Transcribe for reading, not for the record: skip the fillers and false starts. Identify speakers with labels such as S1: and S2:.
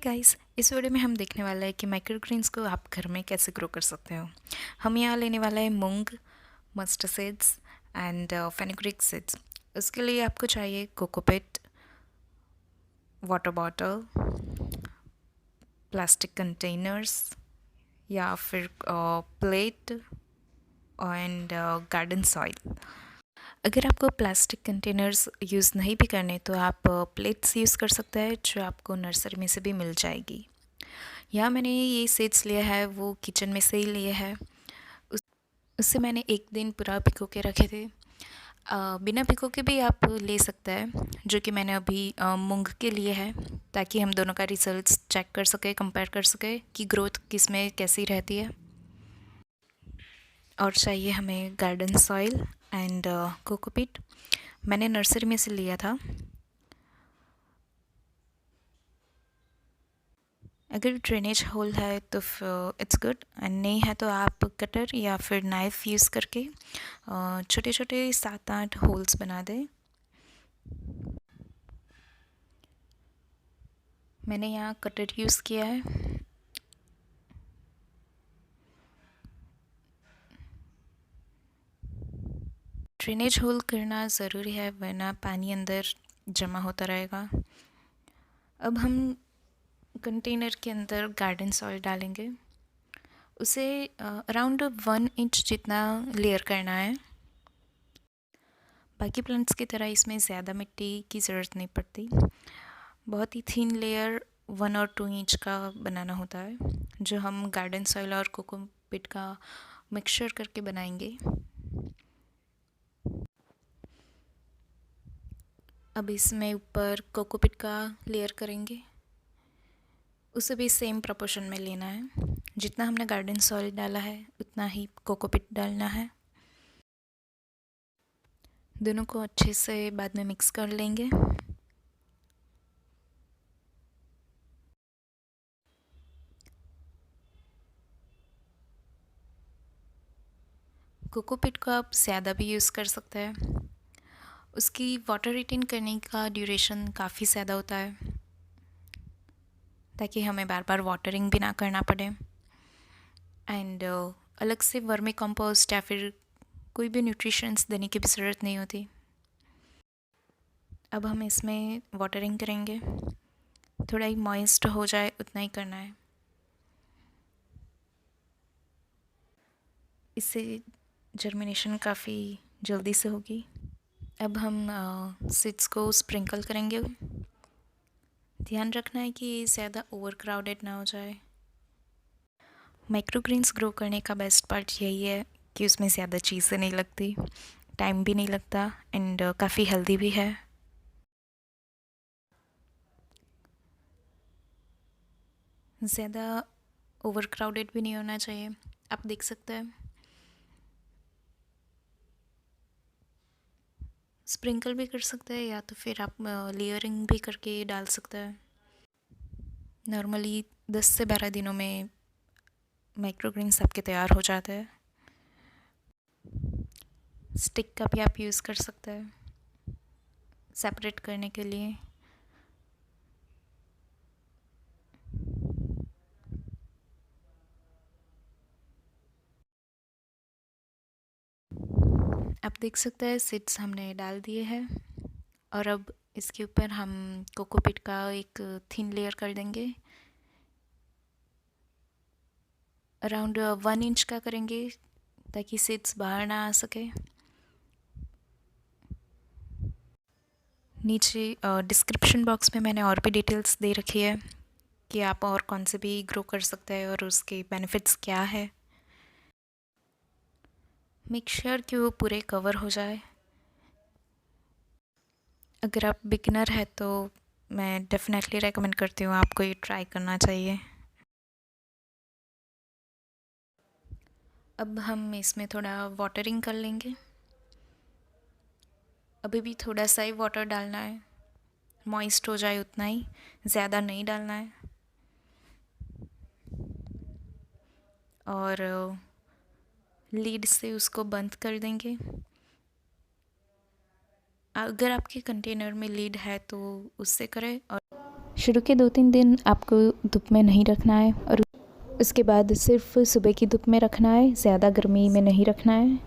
S1: Guys, इस video में हम देखने वाला है कि माइक्रोग्रीन्स को आप घर में कैसे ग्रो कर सकते हो। हम यहाँ लेने वाला है मूंग, mustard seeds and fenugreek seeds. उसके लिए आपको चाहिए cocopeat, water bottle, plastic containers या फिर प्लेट एंड गार्डन सॉइल। अगर आपको प्लास्टिक कंटेनर्स यूज़ नहीं भी करने तो आप प्लेट्स यूज़ कर सकते हैं जो आपको नर्सरी में से भी मिल जाएगी। यहाँ मैंने ये सीड्स लिया है वो किचन में से ही लिए है। उससे मैंने एक दिन पूरा भिगो के रखे थे। बिना भिगो के भी आप ले सकते हैं, जो कि मैंने अभी मूंग के लिए है, ताकि हम दोनों का रिजल्ट्स चेक कर सके, कंपेयर कर सके कि ग्रोथ किस में कैसी रहती है। और चाहिए हमें गार्डन सॉइल एंड कोकोपीट। मैंने नर्सरी में से लिया था। अगर ड्रेनेज होल है तो इट्स गुड, एंड नहीं है तो आप कटर या फिर नाइफ़ यूज़ करके छोटे छोटे 7-8 होल्स बना दें। मैंने यहाँ कटर यूज़ किया है। ड्रेनेज होल करना ज़रूरी है, वरना पानी अंदर जमा होता रहेगा। अब हम कंटेनर के अंदर गार्डन सॉइल डालेंगे। उसे अराउंड 1 इंच जितना लेयर करना है। बाकी प्लांट्स की तरह इसमें ज़्यादा मिट्टी की ज़रूरत नहीं पड़ती। बहुत ही थिन लेयर 1 और 2 इंच का बनाना होता है, जो हम गार्डन सॉइल और कोकोपीट का मिक्सचर करके बनाएंगे। अब इसमें ऊपर कोकोपीट का लेयर करेंगे। उसे भी सेम प्रोपोर्शन में लेना है। जितना हमने गार्डन सॉइल डाला है उतना ही कोकोपीट डालना है। दोनों को अच्छे से बाद में मिक्स कर लेंगे। कोकोपीट को आप ज़्यादा भी यूज़ कर सकते हैं। उसकी वाटर रिटेन करने का ड्यूरेशन काफ़ी ज़्यादा होता है, ताकि हमें बार बार वाटरिंग भी ना करना पड़े। एंड अलग से वर्मी कंपोस्ट या फिर कोई भी न्यूट्रिशंस देने की भी ज़रूरत नहीं होती। अब हम इसमें वाटरिंग करेंगे। थोड़ा ही मॉइस्ट हो जाए उतना ही करना है। इससे जर्मिनेशन काफ़ी जल्दी से होगी। अब हम सीड्स को स्प्रिंकल करेंगे। ध्यान रखना है कि ज़्यादा ओवर क्राउडेड ना हो जाए। माइक्रोग्रीन्स ग्रो करने का बेस्ट पार्ट यही है कि उसमें ज़्यादा चीज़ें नहीं लगती, टाइम भी नहीं लगता, एंड काफ़ी हेल्दी भी है। ज़्यादा ओवर क्राउडेड भी नहीं होना चाहिए। आप देख सकते हैं स्प्रिंकल भी कर सकते हैं, या तो फिर आप लेयरिंग भी करके डाल सकते हैं। नॉर्मली 10 से 12 दिनों में माइक्रोग्रीन्स आपके तैयार हो जाते हैं। स्टिक का भी आप यूज़ कर सकते हैं सेपरेट करने के लिए। आप देख सकते हैं सीड्स हमने डाल दिए हैं, और अब इसके ऊपर हम कोकोपीट का एक थिन लेयर कर देंगे। अराउंड 1 इंच का करेंगे, ताकि सीड्स बाहर ना आ सके। नीचे डिस्क्रिप्शन बॉक्स में मैंने और भी डिटेल्स दे रखी है कि आप और कौन से भी ग्रो कर सकते हैं और उसके बेनिफिट्स क्या है। मेक श्योर कि वो पूरे कवर हो जाए। अगर आप बिगिनर है तो मैं डेफिनेटली रेकमेंड करती हूँ, आपको ये ट्राई करना चाहिए। अब हम इसमें थोड़ा वाटरिंग कर लेंगे। अभी भी थोड़ा सा ही वाटर डालना है, मॉइस्ट हो जाए उतना ही, ज़्यादा नहीं डालना है। और लीड से उसको बंद कर देंगे। अगर आपके कंटेनर में लीड है तो उससे करें, और शुरू के 2-3 दिन आपको धूप में नहीं रखना है और उसके बाद सिर्फ सुबह की धूप में रखना है, ज़्यादा गर्मी में नहीं रखना है।